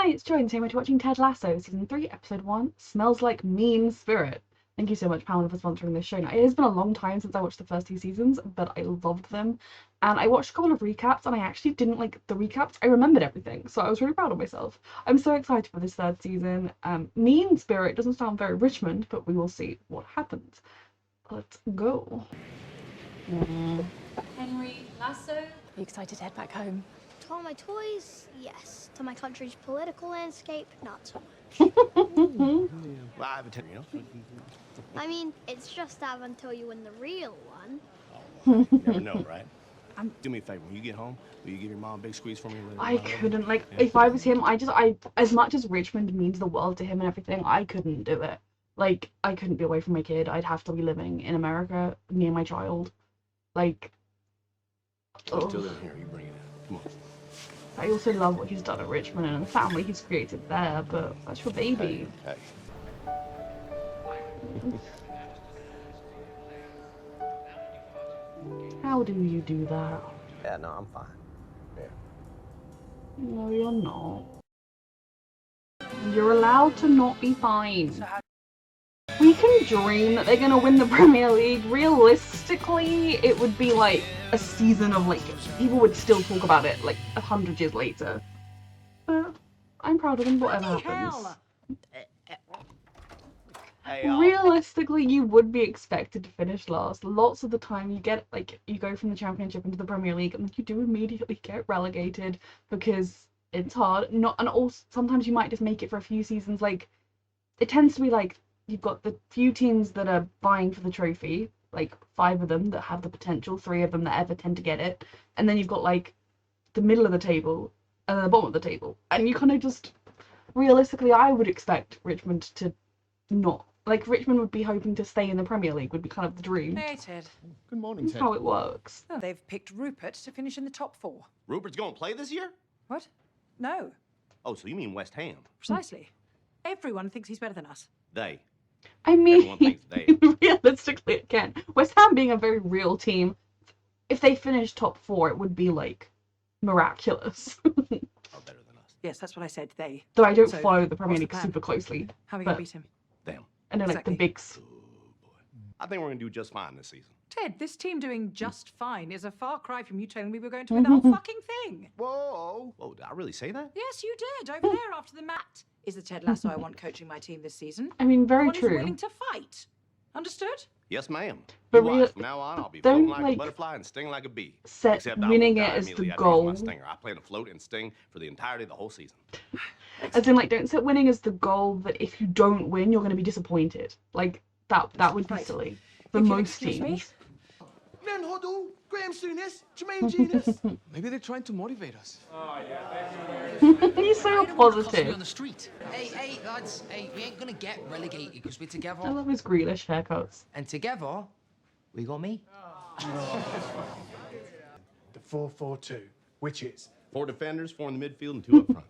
Hi, it's Joy, and today we're watching Ted Lasso, Season 3, Episode 1, Smells Like Mean Spirit. Thank you so much, Pamela, for sponsoring this show. Now, it has been a long time since I watched the first 2 seasons, but I loved them. And I watched a couple of recaps, and I actually didn't like the recaps. I remembered everything, so I was really proud of myself. I'm so excited for this 3rd season. Mean Spirit doesn't sound very Richmond, but we will see what happens. Let's go. Henry, Lasso. Are you excited to head back home? To all my toys, yes. To my country's political landscape, not so much. Well, I have a I mean, it's just that until you win the real one. You never know, right? Do me a favor. When you get home, will you give your mom a big squeeze for me? I couldn't, like, if I was him, as much as Richmond means the world to him and everything, I couldn't do it. Like, I couldn't be away from my kid. I'd have to be living in America near my child. Like, Still in here. You bring it in. Come on. I also love what he's done at Richmond and the family he's created there, but that's your baby. Hey. How do you do that? Yeah, no, I'm fine. Yeah. No, you're not. You're allowed to not be fine. We can dream that they're gonna win the Premier League. Realistically, it would be like a season of, like, people would still talk about it like 100 years later. But I'm proud of them, whatever happens. Hey, Realistically, you would be expected to finish last. Lots of the time you get, like, you go from the Championship into the Premier League and you do immediately get relegated because it's hard. And also sometimes you might just make it for a few seasons. Like, it tends to be like you've got the few teams that are vying for the trophy, like 5 of them that have the potential, 3 of them that ever tend to get it, and then you've got like the middle of the table and then the bottom of the table, and you kind of just, realistically, I would expect Richmond to not, like, Richmond would be hoping to stay in the Premier League, would be kind of the dream. Hey, Ted. Good morning, That's Ted. how it works. Oh, they've picked Rupert to finish in the top 4. Rupert's going to play this year? What? No, Oh, so you mean West Ham? precisely. Everyone thinks he's better than us. They. I Everyone mean, thinks they. realistically, again, West Ham being a very real team, if they finished top 4, it would be like miraculous. Are better than us. Yes, that's what I said, they. Though I don't So, follow the Premier what's the League plan? super closely. How are we going But- to beat him? Them. I know, like, Exactly. the bigs. Oh, boy. I think we're going to do just fine this season. Ted, this team doing just fine is a far cry from you telling me we were going to win the whole fucking thing. Whoa. Whoa, did I really say that? Yes, you did, over there after the mat. Is the Ted Lasso I want coaching my team this season? I mean, The very one who's true. willing to fight. Understood? Yes, ma'am. But You watch, real- from now on, I'll be don't, floating like a like, butterfly and sting like a bee. set Except I winning won't it die as the immediately after goal. I use my stinger. I plan to float and sting for the entirety of the whole season. As in, like, don't set winning as the goal that if you don't win, you're going to be disappointed. Like, that would be Right. silly. For If you'll most excuse me. teams. Men Huddle, Graham Souness, Jermaine Genius. Maybe they're trying to motivate us. He's so positive. on the street. Hey, lads. Hey, we ain't gonna get relegated because we're together. I love his Grealish haircuts. And together, we got me. The 4-4-2, which is 4 defenders, 4 in the midfield, and 2 up front.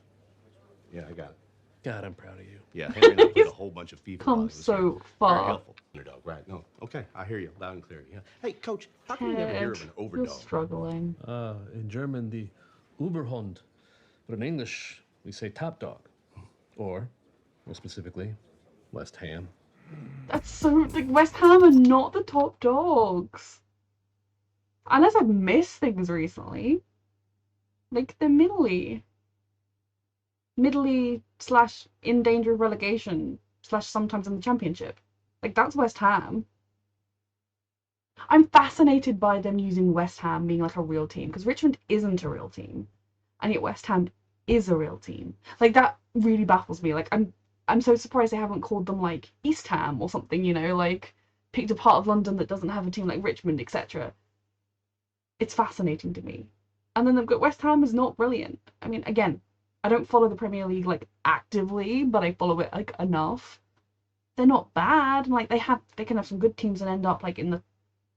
Yeah, I got it. God, I'm proud of you. Yeah, Henry and I played a whole bunch of FIFA. Come while he was so here. Very far. helpful. Underdog, right? No, okay, I hear you loud and clear. Yeah. Hey, Coach, how come we never hear of an Ted, you're overdog? struggling. In German, the Uberhund, but in English, we say top dog, or, more specifically, West Ham. That's so, like, West Ham are not the top dogs. Unless I've missed things recently. Like, they're middly / in danger of relegation / sometimes in the Championship. Like, that's West Ham. I'm fascinated by them using West Ham being like a real team, because Richmond isn't a real team, and yet West Ham is a real team. Like, that really baffles me. Like, I'm so surprised they haven't called them like East Ham or something, you know, like picked a part of London that doesn't have a team like Richmond, etc. It's fascinating to me. And then they've got West Ham is not brilliant. I mean, again, I don't follow the Premier League like actively, but I follow it like enough. They're not bad. Like, they can have some good teams and end up like in the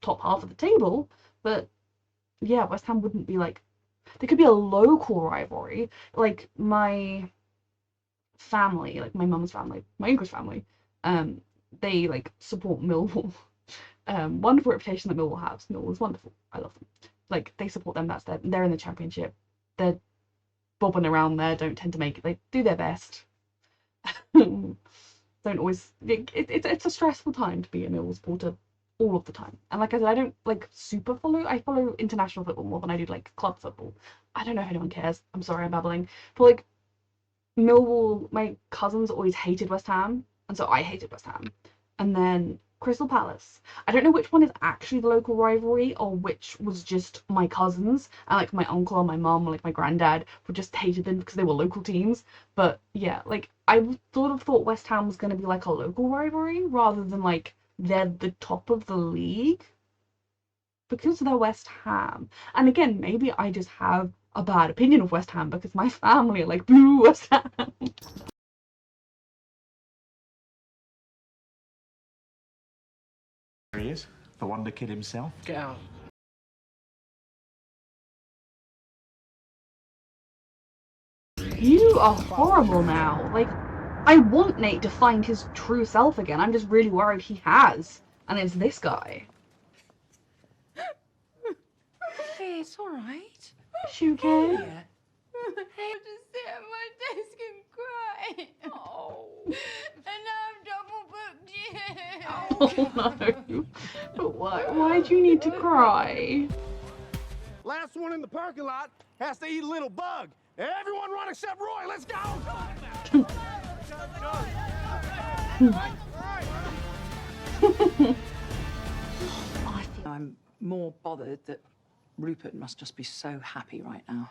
top half of the table. But yeah, West Ham wouldn't be like, there could be a local rivalry. Like, my family, like my mum's family, my English family, they like support Millwall. Wonderful reputation that Millwall has. Millwall's wonderful. I love them. Like, they support them. They're in the Championship. They're bobbing around there don't tend to make it. They do their best. Don't always. It's a stressful time to be a Millwall supporter all of the time. And like I said, I don't like super follow. I follow international football more than I do like club football. I don't know if anyone cares. I'm sorry, I'm babbling. But like Millwall, my cousins always hated West Ham, and so I hated West Ham. And then Crystal Palace. I don't know which one is actually the local rivalry or which was just my cousins and like my uncle and my mum or like my granddad who just hated them because they were local teams. But yeah, like I sort of thought West Ham was going to be like a local rivalry rather than like they're the top of the league because they're West Ham. And again, maybe I just have a bad opinion of West Ham because my family are like boo West Ham. There he is, the Wonder Kid himself. Get out. You are horrible now. Like, I want Nate to find his true self again. I'm just really worried he has. And it's this guy. Hey, it's all right. Is you okay? Yeah. I'll just sit at my desk and cry. Oh. And now I've double booked you. Oh no. But why do you need to cry? Last one in the parking lot has to eat a little bug. Everyone run except Roy. Let's go. I'm more bothered that Rupert must just be so happy right now.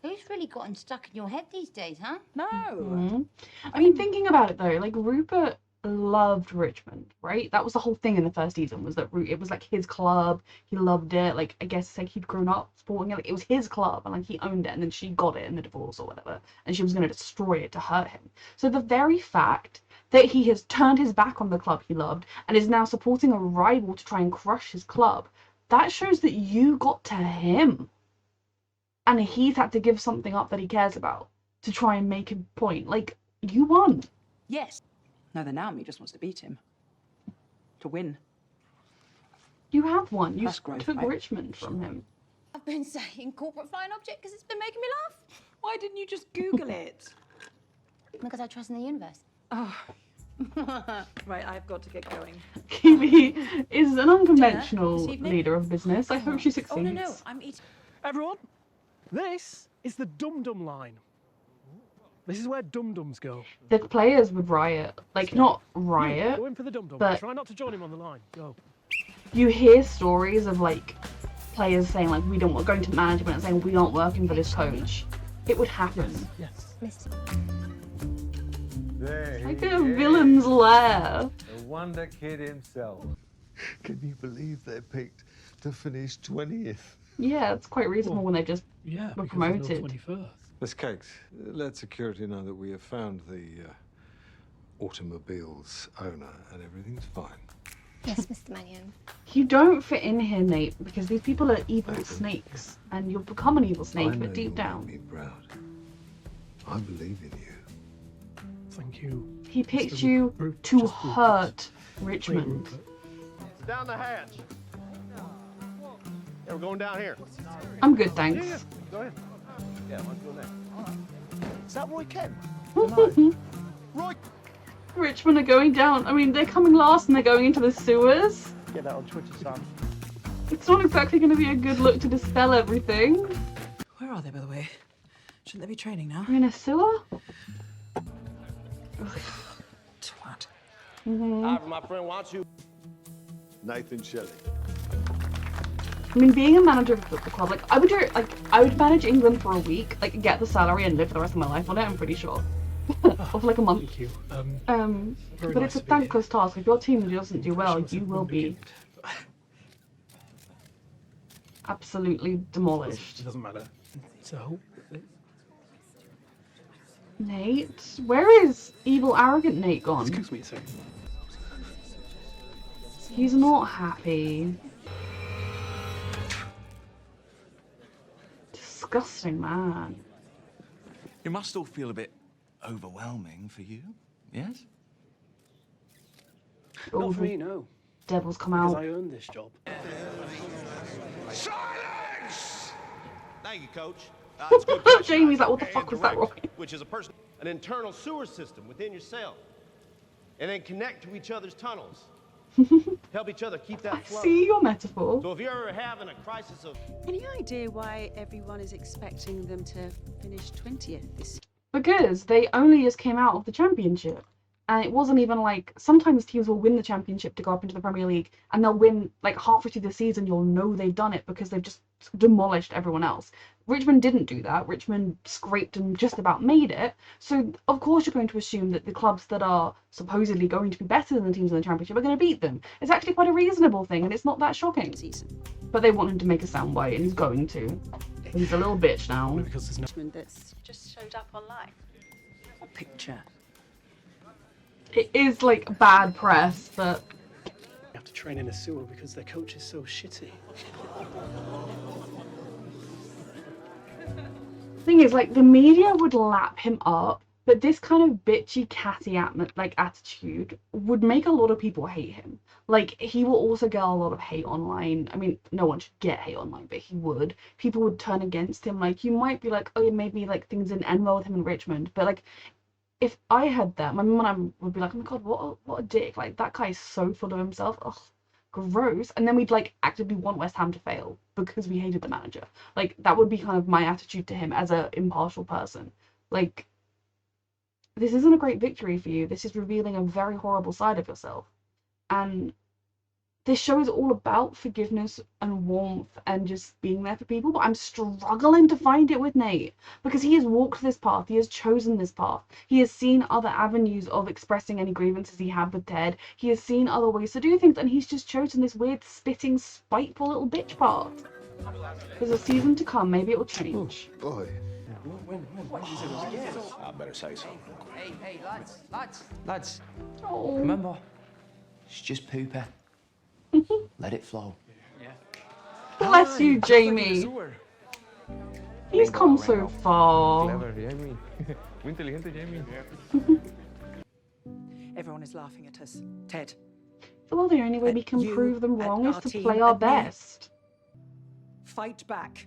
Who's really gotten stuck in your head these days, huh? No. I mean, thinking about it though, like Rupert loved Richmond, right? That was the whole thing in the first season, was that it was like his club. He loved it. Like I guess like he'd grown up supporting it. Like it was his club, and like he owned it. And then she got it in the divorce or whatever, and she was going to destroy it to hurt him. So the very fact that he has turned his back on the club he loved and is now supporting a rival to try and crush his club, that shows that you got to him. And he's had to give something up that he cares about to try and make a point. Like, you won. Yes. No, the Naomi just wants to beat him. To win. You have won. You That's great, took mate. Richmond from him. I've been saying corporate flying object because it's been making me laugh. Why didn't you just Google it? Because I trust in the universe. Oh. Right, I've got to get going. Kiwi is an unconventional Dinner this evening? leader of business. I hope she succeeds. Oh, no, I'm eating. Everyone, this is the Dum Dum line. This is where Dum Dums go. The players would riot. Like, not riot. Go in for the Dum Dum. but- Try not to join him on the line. Go. You hear stories of, like, players saying, like, we don't want going to management and saying we aren't working for this coach. It would happen. Yes. Like a villain's lair. The Wonder Kid himself. Can you believe they picked to finish 20th? Yeah, it's quite reasonable when they just Yeah, were because there's promoted. no 21st. Miss Cakes, let security know that we have found the automobile's owner and everything's fine. Yes, Mr. Mannion. You don't fit in here, Nate, because these people are evil snakes, and you'll become an evil I snake, know but deep you'll down. make me proud. I believe in you. Thank you. He picked Just you Rupert- to just Rupert. hurt Wait, Richmond. Rupert. Down the hatch. Yeah, we're going down here. I'm good, thanks. Go ahead. Yeah, let's go there. Is that Roy Kent? Roy. Richmond are going down. I mean, they're coming last and they're going into the sewers. Get that on Twitter, Sam. It's not exactly going to be a good look to dispel everything. Where are they, by the way? Shouldn't they be training now? We're in a sewer? Twat. My friend wants you. Nathan Shelley. I mean, being a manager of a football club, like, I would manage England for a week, like, get the salary and live for the rest of my life on it, I'm pretty sure. Of like a month. Thank you. But Very nice it's a to be here. thankless task. If your team doesn't do well, Sure, it's a you will Wonder be Kid. absolutely demolished. It doesn't matter. So, Nate? Where is evil, arrogant Nate gone? excuse me a second. He's not happy. Disgusting man. It must all feel a bit overwhelming for you, yes? All Not for the me, no. devils come Because out. I earned this job. Silence! Thank you, Coach. It's a good question. Jamie's like, what the fuck was that, Roy? Which is an internal sewer system within your cell. And then connect to each other's tunnels. Help each other keep that flow. See your metaphor. So if you're ever having a crisis of... Any idea why everyone is expecting them to finish 20th this? Because they only just came out of the championship. And it wasn't even like, sometimes teams will win the championship to go up into the Premier League, and they'll win like halfway through the season. You'll know they've done it because they've just demolished everyone else. Richmond didn't do that. Richmond scraped and just about made it. So of course you're going to assume that the clubs that are supposedly going to be better than the teams in the championship are going to beat them. It's actually quite a reasonable thing, and it's not that shocking. But they want him to make a soundbite, and he's going to. He's a little bitch now. Because there's no that's just showed up online. A picture. It is like bad press, but They have to train in a sewer because their coach is so shitty. thing is, like, the media would lap him up, but this kind of bitchy, catty attitude would make a lot of people hate him. Like, he will also get a lot of hate online. I mean, no one should get hate online, but he would. People would turn against him. Like, you might be like, oh, maybe like things didn't end well with him in Richmond, but like, if I had that, my mum would be like, oh my god, what a dick. Like, that guy is so full of himself. Ugh, gross. And then we'd like actively want West Ham to fail because we hated the manager. Like, that would be kind of my attitude to him as a impartial person. Like, this isn't a great victory for you. This is revealing a very horrible side of yourself. And this show is all about forgiveness and warmth and just being there for people, but I'm struggling to find it with Nate, because he has walked this path, he has chosen this path, he has seen other avenues of expressing any grievances he had with Ted, he has seen other ways to do things, and he's just chosen this weird, spitting, spiteful little bitch path. There's a season to come, maybe it will change. Oh, boy. I better say so. Hey, lads. Oh. Remember, it's just pooper. Let it flow. Bless you, Jamie. He's come so far. Clever, Jamie. Muy inteligente, Jamie. Everyone is laughing at us. Ted. Well, the only way we can prove them wrong is to play our best. Fight back.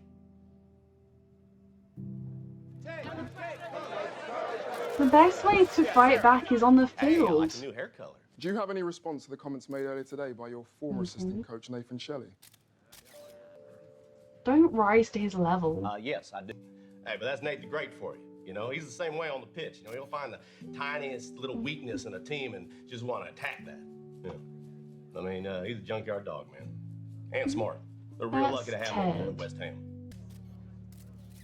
The best way to fight back is on the field. New hair color. Do you have any response to the comments made earlier today by your former assistant coach, Nathan Shelley? Don't rise to his level. Yes, I do. Hey, but that's Nate the Great for you. You know, he's the same way on the pitch. You know, he'll find the tiniest little weakness in a team and just want to attack that. Yeah. I mean, he's a junkyard dog, man. And smart. They're real lucky to have him at West Ham.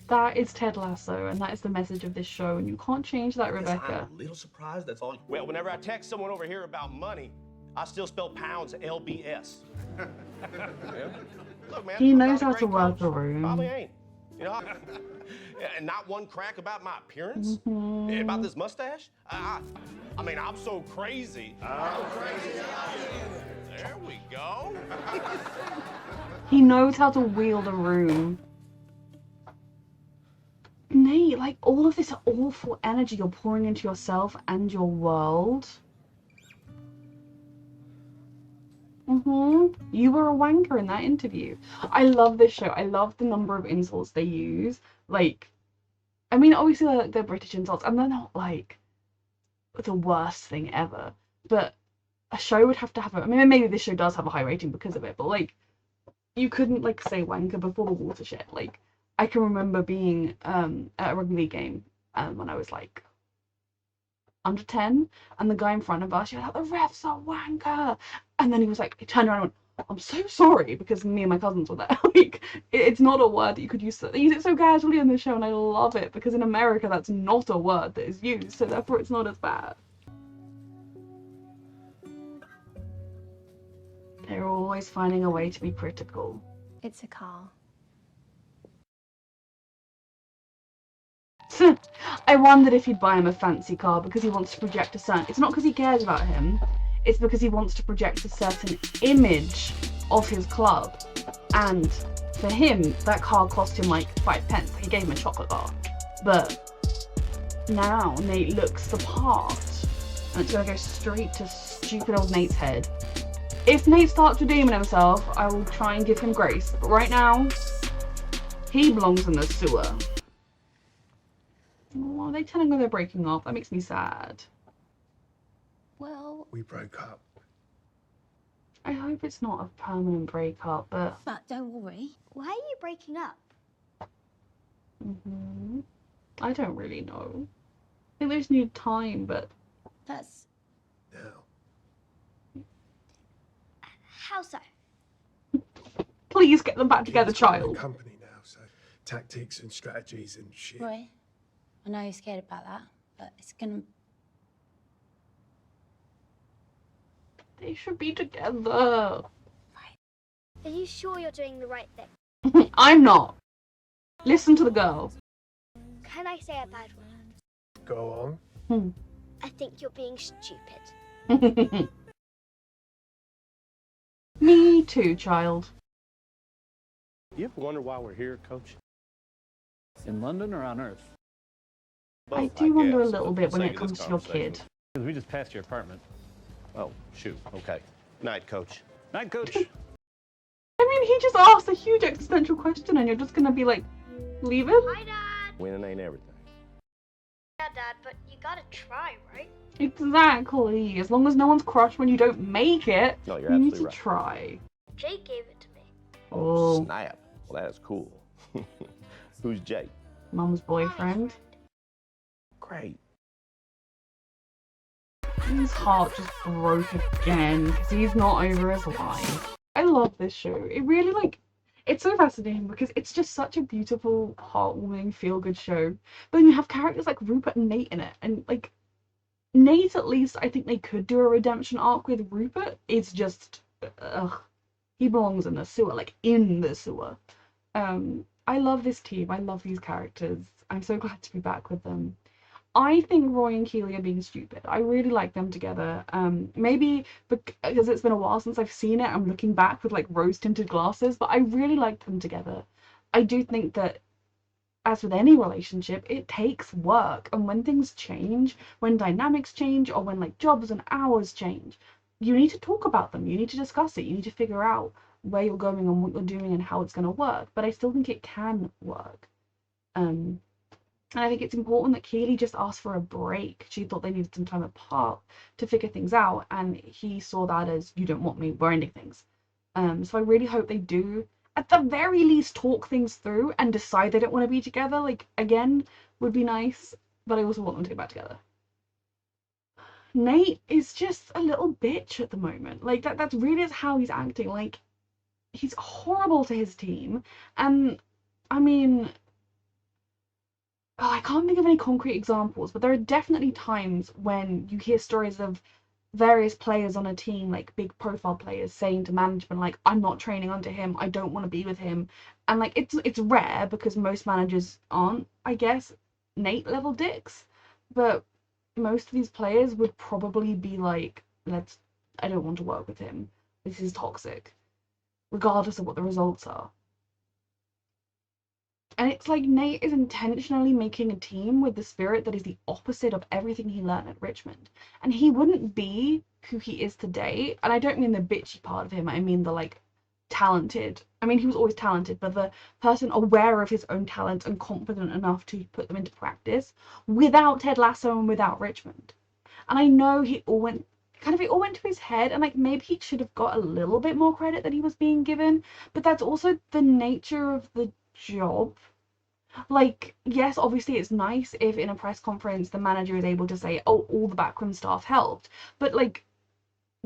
That is Ted Lasso, and that is the message of this show, and you can't change that, Rebecca. I'm a little surprised, that's all. Well, whenever I text someone over here about money, I still spell pounds LBS. Look, man, He knows how to work the room. Probably ain't. You know, and not one crack about my appearance, about this mustache. I mean, I'm so crazy. There we go. He knows how to wield a room. Nate, like, all of this awful energy you're pouring into yourself and your world. You were a wanker in that interview. I love this show. I love the number of insults they use. Like, I mean, obviously they're British insults, and they're not, like, the worst thing ever. But a show would have to have I mean, maybe this show does have a high rating because of it, but, like, you couldn't, like, say wanker before the watershed. Like, I can remember being at a rugby league game when I was like under 10, and the guy in front of us, he was like, the refs are wanker, and then he was like, he turned around and went, I'm so sorry, because me and my cousins were there. Like, it's not a word that you could use. They use it so casually in the show, and I love it, because in America that's not a word that is used, so therefore it's not as bad. They're always finding a way to be critical. It's a car. I wondered if he'd buy him a fancy car because he wants to project a certain... It's not because he cares about him. It's because he wants to project a certain image of his club. And for him, that car cost him like 5 pence. He gave him a chocolate bar. But now Nate looks the part. And it's going to go straight to stupid old Nate's head. If Nate starts redeeming himself, I will try and give him grace. But right now, he belongs in the sewer. Oh, are they telling her they're breaking up? That makes me sad. Well, We broke up. I hope it's not a permanent breakup, but... But don't worry. Why are you breaking up? I don't really know. I think they just need time, but... That's... Now. How so? Please get them back together, Kids got their child. company now, so tactics and strategies and shit. Roy, I know you're scared about that, but it's gonna... They should be together. Are you sure you're doing the right thing? I'm not. Listen to the girl. Can I say a bad word? Go on. I think you're being stupid. Me too, child. You ever wonder why we're here, Coach? In London or on Earth? I do wonder a little bit when it comes to your kid. Because we just passed your apartment. Oh, shoot. Okay. Night, Coach. Night, Coach. I mean, he just asked a huge existential question and you're just gonna be like, leave him? Hi, Dad. Winning ain't everything. Yeah, Dad, but you gotta try, right? Exactly. As long as no one's crushed when you don't make it, No, you're you need absolutely to right. try. Jake gave it to me. Oh, Snap. Well, that's cool. Who's Jake? Mum's boyfriend. Great. His heart just broke again because he's not over his life. I love this show. It really, like, it's so fascinating because it's just such a beautiful, heartwarming, feel-good show. But then you have characters like Rupert and Nate in it, and like Nate, at least I think they could do a redemption arc with. Rupert, it's just, he belongs in the sewer, like in the sewer. I love this team. I love these characters. I'm so glad to be back with them. I think Roy and Keely are being stupid. I really like them together. Maybe because it's been a while since I've seen it, I'm looking back with like rose-tinted glasses, but I really liked them together. I do think that, as with any relationship, it takes work, and when things change, when dynamics change, or when like jobs and hours change, you need to talk about them. You need to discuss it. You need to figure out where you're going and what you're doing and how it's going to work. But I still think it can work. And I think it's important that Keely just asked for a break. She thought they needed some time apart to figure things out, and he saw that as, you don't want me, we're ending things. So I really hope they do, at the very least, talk things through and decide they don't want to be together. Like, again, would be nice, but I also want them to get back together. Nate is just a little bitch at the moment. Like, that's really how he's acting. Like, he's horrible to his team, and I mean, I can't think of any concrete examples, but there are definitely times when you hear stories of various players on a team, like big profile players, saying to management, like, I'm not training under him, I don't want to be with him. And like, it's rare because most managers aren't, I guess, Nate level dicks, but most of these players would probably be like, I don't want to work with him, this is toxic, regardless of what the results are. And it's like Nate is intentionally making a team with the spirit that is the opposite of everything he learned at Richmond. And he wouldn't be who he is today. And I don't mean the bitchy part of him. I mean the, like, talented. I mean, he was always talented, but the person aware of his own talents and confident enough to put them into practice without Ted Lasso and without Richmond. And I know it all went to his head, and like maybe he should have got a little bit more credit than he was being given, but that's also the nature of the job. Like, yes, obviously it's nice if in a press conference the manager is able to say, oh, all the backroom staff helped, but like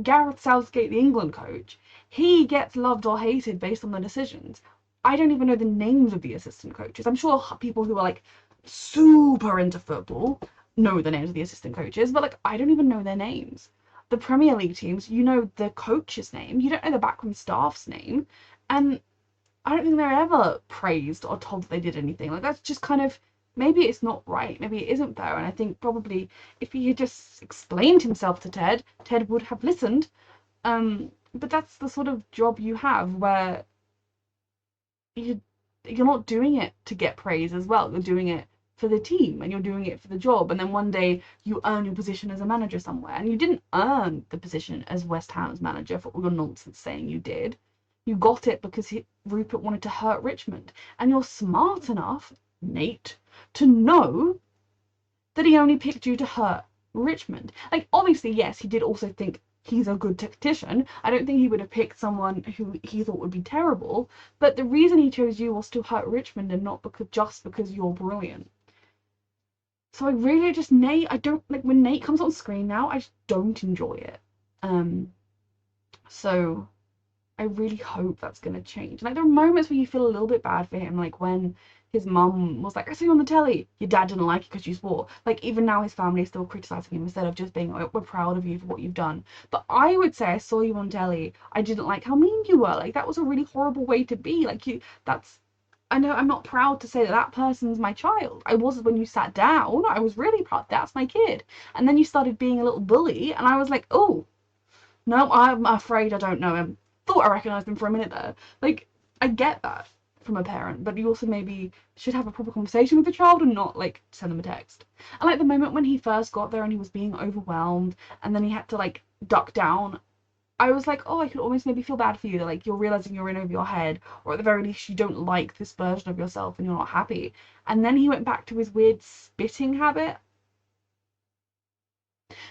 Gareth Southgate, the England coach, he gets loved or hated based on the decisions. I don't even know the names of the assistant coaches. I'm sure people who are like super into football know the names of the assistant coaches, but like I don't even know their names. The Premier League teams, you know the coach's name, you don't know the backroom staff's name, and I don't think they're ever praised or told that they did anything. Like, that's just kind of, maybe it's not right, maybe it isn't fair, and I think probably if he had just explained himself to Ted, Ted would have listened. But that's the sort of job you have where you're not doing it to get praise as well. You're doing it for the team and you're doing it for the job, and then one day you earn your position as a manager somewhere, and you didn't earn the position as West Ham's manager for all your nonsense saying you did. You got it because Rupert wanted to hurt Richmond, and you're smart enough, Nate, to know that he only picked you to hurt Richmond. Like, obviously, yes, he did also think he's a good tactician. I don't think he would have picked someone who he thought would be terrible, but the reason he chose you was to hurt Richmond and not just because you're brilliant. So I really just, Nate, I don't, like, when Nate comes on screen now, I just don't enjoy it. So I really hope that's going to change. Like, there are moments where you feel a little bit bad for him, like when his mum was like, I saw you on the telly, your dad didn't like it because you swore. Like, even now his family is still criticizing him instead of just being like, we're proud of you for what you've done. But I would say, I saw you on telly, I didn't like how mean you were. Like, that was a really horrible way to be. Like, I know I'm not proud to say that that person's my child. I was when you sat down. I was really proud. That's my kid. And then you started being a little bully, and I was like, oh, no, I'm afraid I don't know him. Thought I recognised him for a minute there. Like, I get that from a parent, but you also maybe should have a proper conversation with the child and not, like, send them a text. And, like, the moment when he first got there and he was being overwhelmed, and then he had to, like, duck down, I was like, oh, I could almost maybe feel bad for you that, like, you're realising you're in over your head, or at the very least you don't like this version of yourself and you're not happy. And then he went back to his weird spitting habit.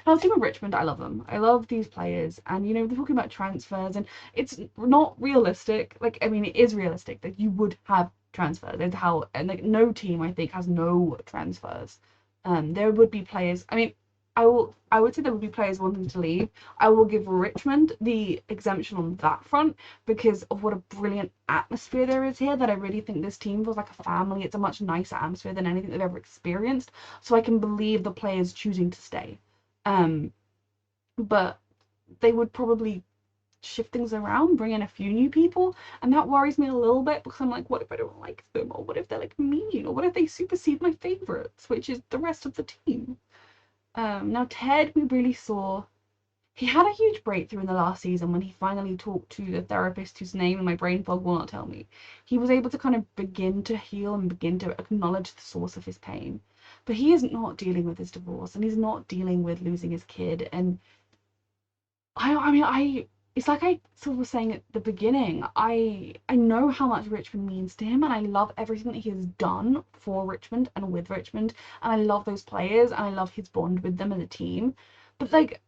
Now, the team of Richmond, I love them. I love these players, and you know, they're talking about transfers, and it's not realistic. Like, I mean, it is realistic that you would have transfers. That's how, and like, no team I think has no transfers. There would be players. I mean, I would say there would be players wanting to leave. I will give Richmond the exemption on that front because of what a brilliant atmosphere there is here, that I really think this team feels like a family. It's a much nicer atmosphere than anything they've ever experienced. So I can believe the players choosing to stay. But they would probably shift things around, bring in a few new people, and that worries me a little bit because I'm like, what if I don't like them, or what if they're like mean, or what if they supersede my favorites, which is the rest of the team. Now Ted, we really saw, he had a huge breakthrough in the last season when he finally talked to the therapist whose name in my brain fog will not tell me. He was able to kind of begin to heal and begin to acknowledge the source of his pain. But he is not dealing with his divorce, and he's not dealing with losing his kid. And it's like I sort of was saying at the beginning, I know how much Richmond means to him, and I love everything that he has done for Richmond and with Richmond, and I love those players, and I love his bond with them as a team. But like,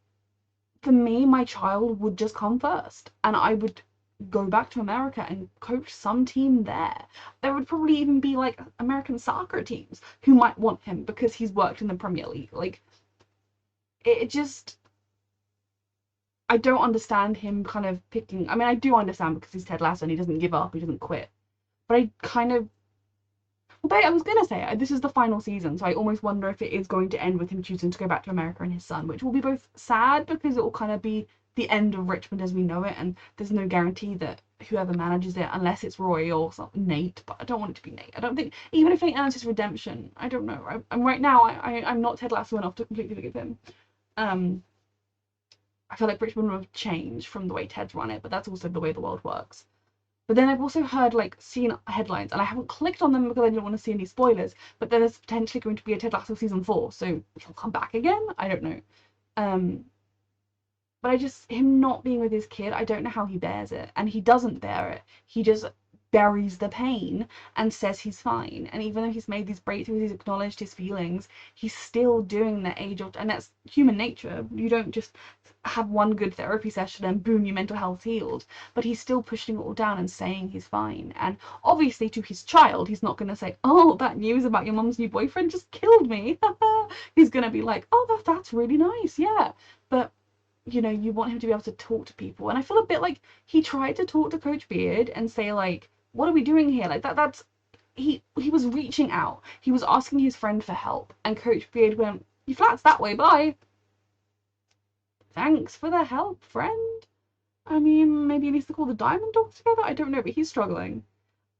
for me, my child would just come first, and I would go back to America and coach some team there. There would probably even be like American soccer teams who might want him because he's worked in the Premier League. Like, it just, I don't understand him kind of picking. I mean, I do understand because he's Ted Lasso and he doesn't give up, he doesn't quit. But I kind of, I was gonna say this is the final season, so I almost wonder if it is going to end with him choosing to go back to America and his son, which will be both sad because it will kind of be the end of Richmond as we know it, and there's no guarantee that whoever manages it, unless it's Roy or Nate, but I don't want it to be Nate. I don't think, even if Nate earns his redemption, I don't know. I'm right now, I'm not Ted Lasso enough to completely forgive him. I feel like Richmond would have changed from the way Ted's run it, but that's also the way the world works. But then I've also heard, like, seen headlines, and I haven't clicked on them because I didn't want to see any spoilers, but then there's potentially going to be a Ted Lasso season 4, so he'll come back again? I don't know. But I just, him not being with his kid, I don't know how he bears it. And he doesn't bear it. He just buries the pain and says he's fine. And even though he's made these breakthroughs, he's acknowledged his feelings, he's still doing the age old, and that's human nature. You don't just have one good therapy session and boom, your mental health's healed. But he's still pushing it all down and saying he's fine. And obviously to his child, he's not going to say, oh, that news about your mum's new boyfriend just killed me. He's going to be like, oh, that's really nice, yeah. But you know, you want him to be able to talk to people. And I feel a bit like he tried to talk to Coach Beard and say, like, what are we doing here? Like, that's, he was reaching out. He was asking his friend for help. And Coach Beard went, your flat's that way, bye. Thanks for the help, friend. I mean, maybe he needs to call the Diamond Dogs together? I don't know, but he's struggling.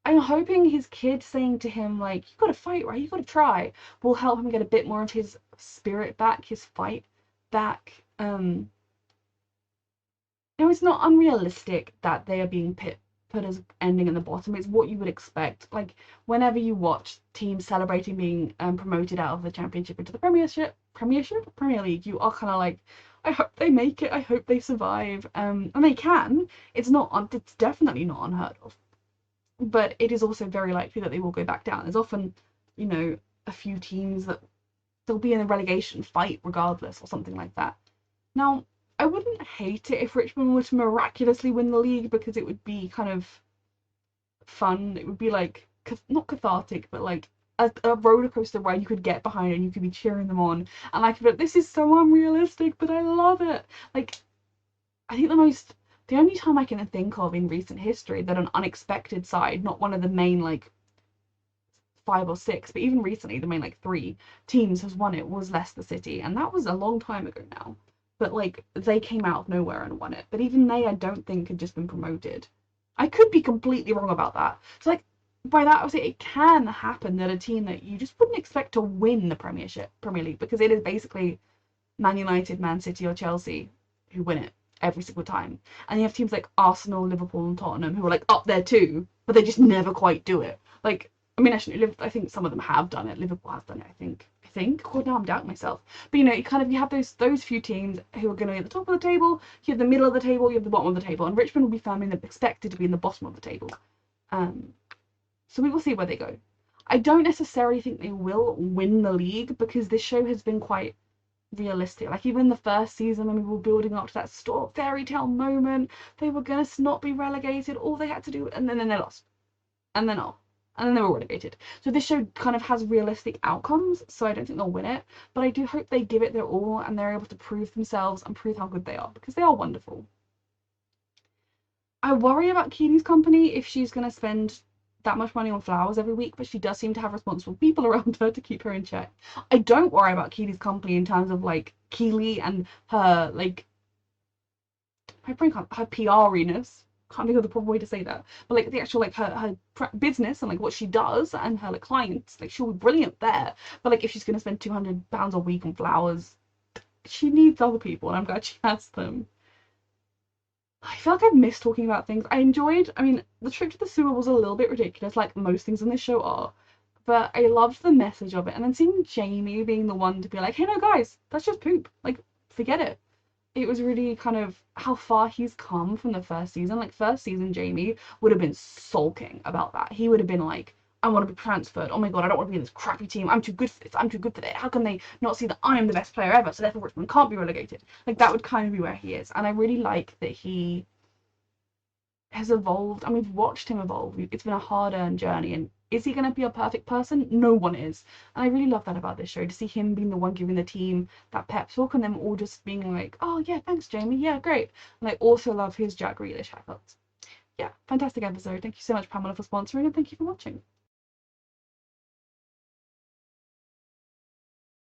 I'm hoping his kid saying to him, like, you gotta fight, right? You gotta try, will help him get a bit more of his spirit back, his fight back. No, it's not unrealistic that they are being put as ending in the bottom. It's what you would expect. Like, whenever you watch teams celebrating being promoted out of the Championship into the Premier League, you are kind of like, I hope they make it. I hope they survive. And they can. It's definitely not unheard of. But it is also very likely that they will go back down. There's often, you know, a few teams that they'll be in a relegation fight regardless or something like that. Now, I wouldn't hate it if Richmond were to miraculously win the league, because it would be kind of fun. It would be like, not cathartic, but like a roller coaster ride you could get behind and you could be cheering them on. And I could be like, this is so unrealistic, but I love it. Like, I think the only time I can think of in recent history that an unexpected side, not one of the main like 5 or 6, but even recently the main like 3 teams has won it, was Leicester City, and that was a long time ago now. But like, they came out of nowhere and won it. But even they, I don't think, had just been promoted. I could be completely wrong about that. So like, by that I would say it can happen that a team that you just wouldn't expect to win the Premier League, because it is basically Man United, Man City, or Chelsea who win it every single time. And you have teams like Arsenal, Liverpool, and Tottenham who are like up there too, but they just never quite do it. Like, I mean, actually, I think some of them have done it. Liverpool has done it, I think. God, now I'm doubting myself. But you know, you have those few teams who are going to be at the top of the table. You have the middle of the table. You have the bottom of the table. And Richmond will be firmly expected to be in the bottom of the table. So we will see where they go. I don't necessarily think they will win the league, because this show has been quite realistic. Like, even in the first season, when we were building up to that fairy tale moment, they were going to not be relegated. All they had to do, and then they lost. And then and then they were relegated. So this show kind of has realistic outcomes, so I don't think they'll win it, but I do hope they give it their all and they're able to prove themselves and prove how good they are, because they are wonderful. I worry about Keely's company if she's going to spend that much money on flowers every week, but she does seem to have responsible people around her to keep her in check. I don't worry about Keely's company in terms of like Keely and her like her PR-iness. Can't think of the proper way to say that, but like the actual like her business and like what she does and her like clients, like she'll be brilliant there. But like, if she's gonna spend £200 a week on flowers, she needs other people, and I'm glad she has them. I feel like I've missed talking about things. I mean, the trip to the sewer was a little bit ridiculous, like most things in this show are, but I loved the message of it. And then seeing Jamie being the one to be like, hey, no, guys, that's just poop. Like, forget it. It was really kind of how far he's come from the first season. Like, first season Jamie would have been sulking about that. He would have been like, I want to be transferred. Oh my god, I don't want to be in this crappy team. I'm too good for this. I'm too good for that. How can they not see that I am the best player ever? So therefore Richmond can't be relegated. Like, that would kind of be where he is. And I really like that he has evolved, and we've watched him evolve. It's been a hard-earned journey, and is he going to be a perfect person? No one is. And I really love that about this show, to see him being the one giving the team that pep talk, and them all just being like, oh yeah, thanks Jamie, yeah, great. And I also love his Jack Grealish haircuts. Yeah, fantastic episode. Thank you so much, Pamela, for sponsoring, and thank you for watching.